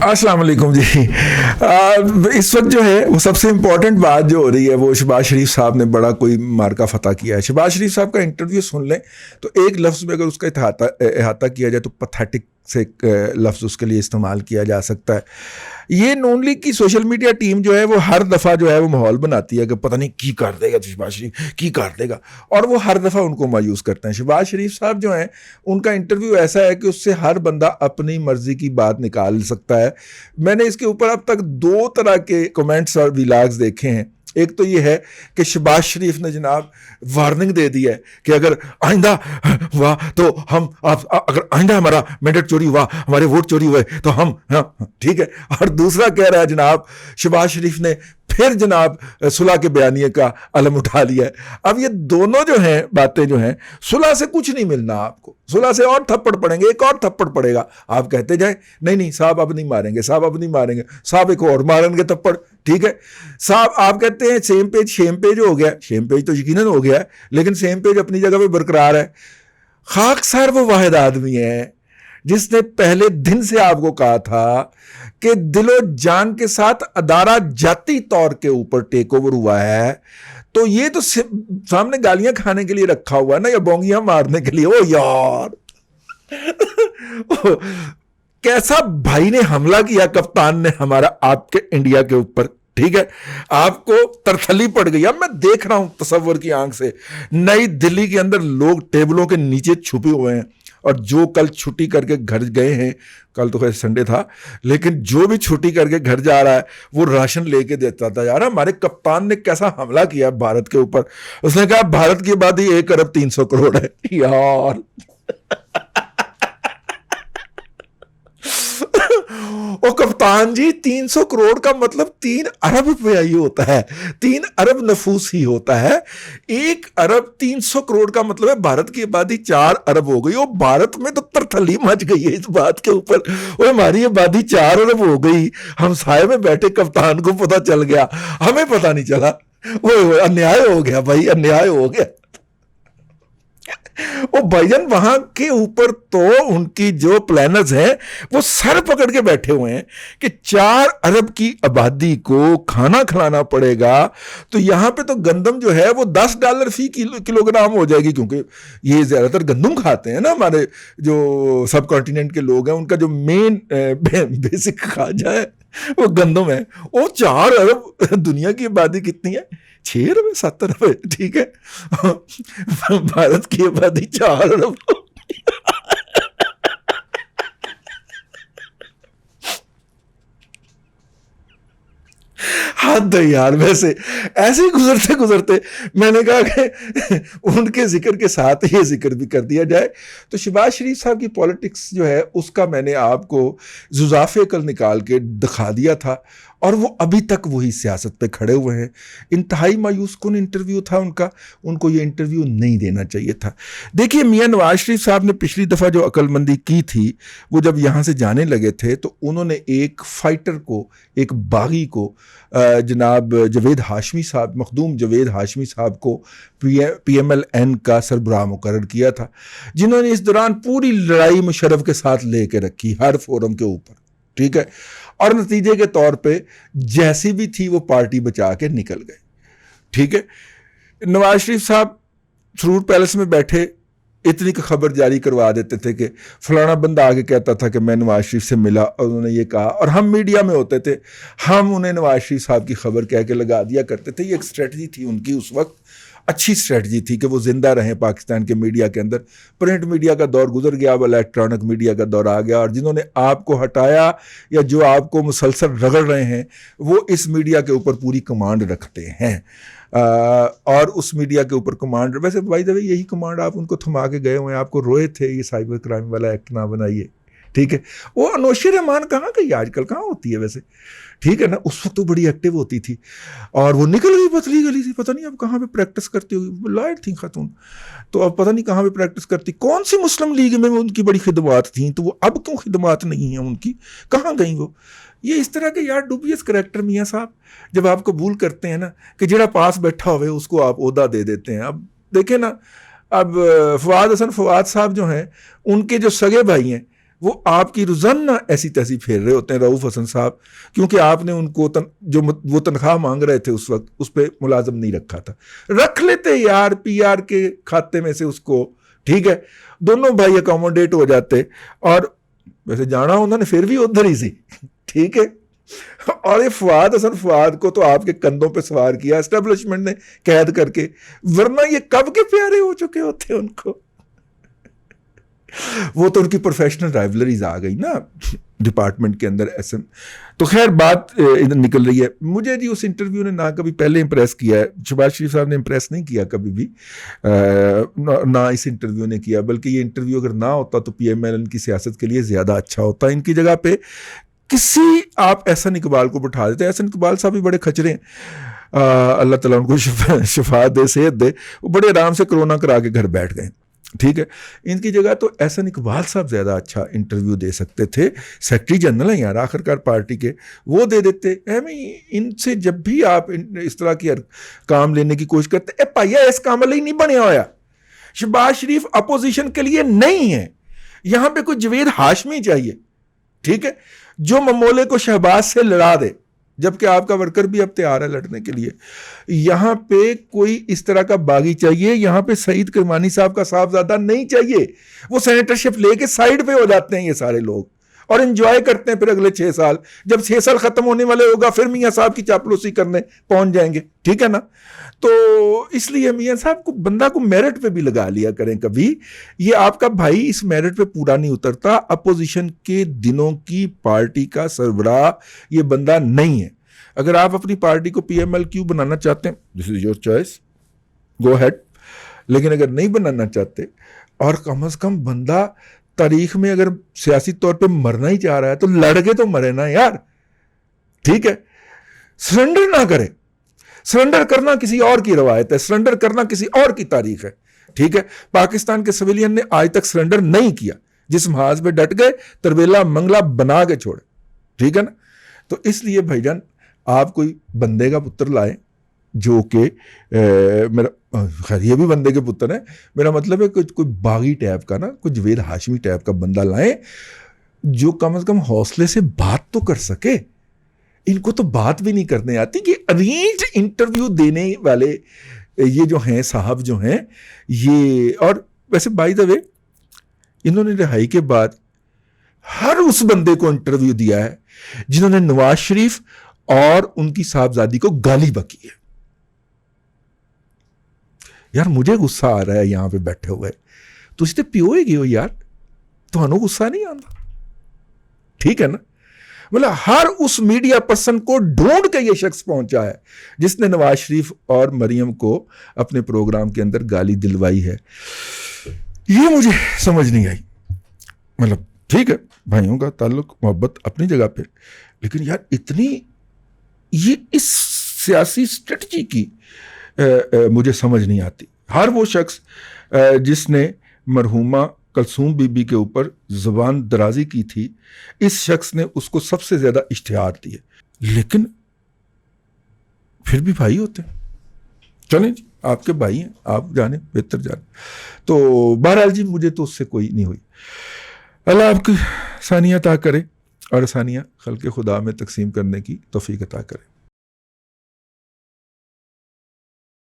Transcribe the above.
अस्सलाम वालेकुम जी। इस वक्त जो है वो सबसे इम्पोर्टेंट बात जो हो रही है वो शहबाज शरीफ साहब ने बड़ा कोई मार्का फतह किया है। शहबाज शरीफ साहब का इंटरव्यू सुन लें तो एक लफ्ज़ में अगर उसका अहाता किया जाए तो पथेटिक से एक लफ्ज़ उसके लिए इस्तेमाल किया जा सकता है। ये नून लीग की सोशल मीडिया टीम जो है वो हर दफ़ा जो है वो माहौल बनाती है कि पता नहीं की कर देगा शहबाज शरीफ, की कर देगा, और वो हर दफ़ा उनको मायूस करते हैं। शहबाज शरीफ साहब जो हैं उनका इंटरव्यू ऐसा है कि उससे हर बंदा अपनी मर्जी की बात निकाल सकता है। मैंने इसके ऊपर अब तक दो तरह के कमेंट्स और विलाग्स देखे हैं। एक तो ये है कि शहबाज शरीफ ने जनाब वार्निंग दे दी है कि अगर आइंदा हुआ तो हम आप अगर आइंदा हमारा मैंडेट चोरी हुआ, हमारे वोट चोरी हुए तो हम ठीक है। और दूसरा कह रहा है जनाब शहबाज शरीफ ने फिर जनाब सुलह के बयानिए का अलम उठा लिया है। अब ये दोनों जो हैं बातें जो हैं, सुलह से कुछ नहीं मिलना आपको, सुलह से और थप्पड़ पड़ेंगे, एक और थप्पड़ पड़ेगा। आप कहते जाए नहीं नहीं साहब अब नहीं मारेंगे, साहब अब नहीं मारेंगे, साहब एक और मारेंगे थप्पड़, ठीक है साहब। आप कहते हैं सेम पेज हो गया, सेम पेज तो यकीनन हो गया है, लेकिन सेम पेज अपनी जगह पे बरकरार है। खाक सर वो वाहिद आदमी है जिसने पहले दिन से आपको कहा था कि दिलो जान के साथ अदारा जाती तौर के ऊपर टेक ओवर हुआ है, तो ये तो सामने गालियां खाने के लिए रखा हुआ है ना, या बोंगियां मारने के लिए। ओ यार कैसा भाई ने हमला किया कप्तान ने हमारा आपके इंडिया के ऊपर, ठीक है। आपको तरथली पड़ गई। अब मैं देख रहा हूं तसव्वुर की आंख से, नई दिल्ली के अंदर लोग टेबलों के नीचे छुपे हुए हैं, और जो कल छुट्टी करके घर गए हैं, कल तो खैर संडे था, लेकिन जो भी छुट्टी करके घर जा रहा है वो राशन लेके देता था। यार हमारे कप्तान ने कैसा हमला किया भारत के ऊपर। उसने कहा भारत की आबादी 1 अरब 300 करोड़ है। यार ओ कप्तान जी, 300 करोड़ का मतलब 3 अरब रुपया ही होता है, 3 अरब नफूस ही होता है। 1 अरब 300 करोड़ का मतलब है भारत की आबादी 4 अरब हो गई। और भारत में तो तरथली मच गई है इस बात के ऊपर, वो हमारी आबादी 4 अरब हो गई, हम साए में बैठे कप्तान को पता चल गया, हमें पता नहीं चला। वो अन्याय हो गया भाई, अन्याय हो गया। वो भाईजान वहां के ऊपर तो उनकी जो प्लानर्स हैं वो सर पकड़ के बैठे हुए हैं कि 4 अरब की आबादी को खाना खिलाना पड़ेगा, तो यहां पे तो गंदम जो है वो $10 फी किलोग्राम हो जाएगी, क्योंकि ये ज्यादातर गंदम खाते हैं ना हमारे जो सब कॉन्टिनेंट के लोग हैं, उनका जो मेन बेसिक खाजा है वो गंदम है। वो 4 अरब, दुनिया की आबादी कितनी है? 6 अरब है, 7 अरब है, ठीक है। भारत की आबादी 4 अरब। हद है यार। वैसे ऐसे ही गुजरते गुजरते मैंने कहा कि उनके जिक्र के साथ ये जिक्र भी कर दिया जाए। तो शहबाज शरीफ साहब की पॉलिटिक्स जो है उसका मैंने आपको जुजाफे कल निकाल के दिखा दिया था, और वो अभी तक वही सियासत पे खड़े हुए हैं। इंतहाई मायूस कुन इंटरव्यू था उनका, उनको ये इंटरव्यू नहीं देना चाहिए था। देखिए मियां नवाज शरीफ साहब ने पिछली दफ़ा जो अक्लमंदी की थी, वो जब यहाँ से जाने लगे थे तो उन्होंने एक फाइटर को, एक बागी को, जनाब जवेद हाशमी साहब, मखदूम जवेद हाशमी साहब को PMLN का सरबराह मुकर्रर किया था, जिन्होंने इस दौरान पूरी लड़ाई मुशर्रफ के साथ लेके रखी हर फोरम के ऊपर, ठीक है। और नतीजे के तौर पे जैसी भी थी वो पार्टी बचा के निकल गए, ठीक है। नवाज शरीफ साहब सरूर पैलेस में बैठे इतनी खबर जारी करवा देते थे कि फलाना बंदा आगे कहता था कि मैं नवाज शरीफ से मिला और उन्होंने ये कहा, और हम मीडिया में होते थे, हम उन्हें नवाज शरीफ साहब की खबर कह के लगा दिया करते थे। ये एक स्ट्रेटजी थी उनकी, उस वक्त अच्छी स्ट्रेटजी थी कि वो जिंदा रहें पाकिस्तान के मीडिया के अंदर। प्रिंट मीडिया का दौर गुजर गया, अब इलेक्ट्रॉनिक मीडिया का दौर आ गया, और जिन्होंने आपको हटाया या जो आपको मुसलसल रगड़ रहे हैं वो इस मीडिया के ऊपर पूरी कमांड रखते हैं। और उस मीडिया के ऊपर कमांड, वैसे भाई दबे यही कमांड आप उनको थमा के गए हुए हैं, आपको रोए थे ये साइबर क्राइम वाला एक्ट ना बनाइए, ठीक है। वो अनोशी रहमान कहाँ गई आजकल, कहाँ होती है वैसे, ठीक है ना। उस वक्त तो बड़ी एक्टिव होती थी, और वो निकल गई पतली गली से, पता नहीं अब कहाँ पे प्रैक्टिस करती होगी, लायक थी खातून, तो अब पता नहीं कहाँ पे प्रैक्टिस करती, कौन सी मुस्लिम लीग में उनकी बड़ी खिदमात थी, तो वो अब क्यों खिदमात नहीं है उनकी, कहाँ गई वो। ये इस तरह के यार डुबियस करैक्टर मियाँ साहब जब आप कबूल करते हैं ना कि जरा पास बैठा हुए उसको आप ओहदा दे देते हैं। अब देखें ना, अब फवाद हसन फवाद साहब जो हैं, उनके जो सगे भाई हैं वो आपकी रोजाना ऐसी तैसी फेर रहे होते हैं रऊफ हसन साहब, क्योंकि आपने उनको वो तनख्वाह मांग रहे थे उस वक्त, उस पर मुलाजम नहीं रखा था। रख लेते यार PR के खाते में से उसको, ठीक है, दोनों भाई अकोमोडेट हो जाते, और वैसे जाना उन्होंने फिर भी उधर ही से, ठीक है। और ये फवाद हसन फवाद को तो आपके कंधों पे सवार किया एस्टेब्लिशमेंट ने कैद करके, वरना ये कब के प्यारे हो चुके होते उनको। वो तो उनकी प्रोफेशनल राइवलरीज आ गई ना डिपार्टमेंट के अंदर ऐसे। तो खैर बात इधर निकल रही है। मुझे जी उस इंटरव्यू ने ना कभी पहले इंप्रेस किया है, शहबाज शरीफ साहब ने इंप्रेस नहीं किया कभी भी, ना इस इंटरव्यू ने किया, बल्कि ये इंटरव्यू अगर ना होता तो PMLN की सियासत के लिए ज़्यादा अच्छा होता। इनकी जगह पे किसी आप एहसन इकबाल को बिठा देते। एहसन इकबाल साहब भी बड़े खचरे हैं, अल्लाह ताला उनको शफा दे, सेहत दे, वो बड़े आराम से कोरोना करा के घर बैठ गए, ठीक है। इनकी जगह तो एहसन इकबाल साहब ज़्यादा अच्छा इंटरव्यू दे सकते थे, सेक्रेटरी जनरल हैं यार आखिरकार पार्टी के, वो दे देते। इनसे जब भी आप इस तरह की काम लेने की कोशिश करते, भाइया इस काम लिए नहीं बने होया, शहबाज शरीफ अपोजिशन के लिए नहीं है, यहां पे कोई जवेद हाशमी चाहिए, ठीक है, जो ममोले को शहबाज से लड़ा दे, जबकि आपका वर्कर भी अब तैयार है लड़ने के लिए। यहां पे कोई इस तरह का बागी चाहिए, यहां पे सईद किरमानी साहब का साहबजादा नहीं चाहिए। वो सेनेटरशिप लेके साइड पे हो जाते हैं ये सारे लोग और एंजॉय करते हैं फिर अगले 6 साल। जब 6 साल खत्म होने वाले होगा फिर मियां साहब की चापलूसी करने पहुंच जाएंगे, ठीक है ना। तो इसलिए मियां साहब को, बंदा को मेरिट पे भी लगा लिया करें कभी। ये आपका भाई इस मेरिट पे पूरा नहीं उतरता, अपोजिशन के दिनों की पार्टी का सरबराह ये बंदा नहीं है। अगर आप अपनी पार्टी को PMLQ बनाना चाहते हैं, this is your choice, go head. लेकिन अगर नहीं बनाना चाहते, और कम से कम बंदा तारीख में अगर सियासी तौर पे मरना ही चाह रहा है तो लड़के तो मरे ना यार, ठीक है। सरेंडर ना करे, सरेंडर करना किसी और की रवायत है, सरेंडर करना किसी और की तारीख है, ठीक है। पाकिस्तान के सिविलियन ने आज तक सरेंडर नहीं किया, जिस महाज पे डट गए तरवेला मंगला बना के छोड़े, ठीक है ना। तो इसलिए भाईजान आप कोई बंदे का पुत्र लाए जो कि मेरा, खैर ये भी बंदे के पुत्र है, मेरा मतलब है कोई बागी टाइप का ना, कोई जवेद हाशमी टाइप का बंदा लाए जो कम से कम हौसले से बात तो कर सके। इनको तो बात भी नहीं करने आती कि अरेंज इंटरव्यू देने वाले ये जो हैं साहब जो हैं ये। और वैसे बाय द वे इन्होंने रिहाई के बाद हर उस बंदे को इंटरव्यू दिया है जिन्होंने नवाज शरीफ और उनकी साहबजादी को गाली बकी है। यार मुझे गुस्सा आ रहा है यहां पे बैठे हुए, तो इससे पियो ही हो यार, तो गुस्सा नहीं आता, ठीक है ना। मतलब हर उस मीडिया पर्सन को ढूंढ के ये शख्स पहुंचा है जिसने नवाज शरीफ और मरियम को अपने प्रोग्राम के अंदर गाली दिलवाई है। ये मुझे समझ नहीं आई। मतलब ठीक है, भाइयों का ताल्लुक मोहब्बत अपनी जगह पे, लेकिन यार इतनी ये इस सियासी स्ट्रेटजी की मुझे समझ नहीं आती। हर वो शख्स जिसने मरहूमा कलसूम बीबी के ऊपर जुबान दराजी की थी, इस शख्स ने उसको सबसे ज्यादा इश्तिहार दिए, लेकिन फिर भी भाई होते हैं। चलें जी, आपके भाई हैं, आप जाने बेहतर जाने। तो बहरहाल जी मुझे तो उससे कोई नहीं हुई। अल्लाह आपकी सानिया अता करे और सानिया खल्के खुदा में तकसीम करने की तौफीक अता करे।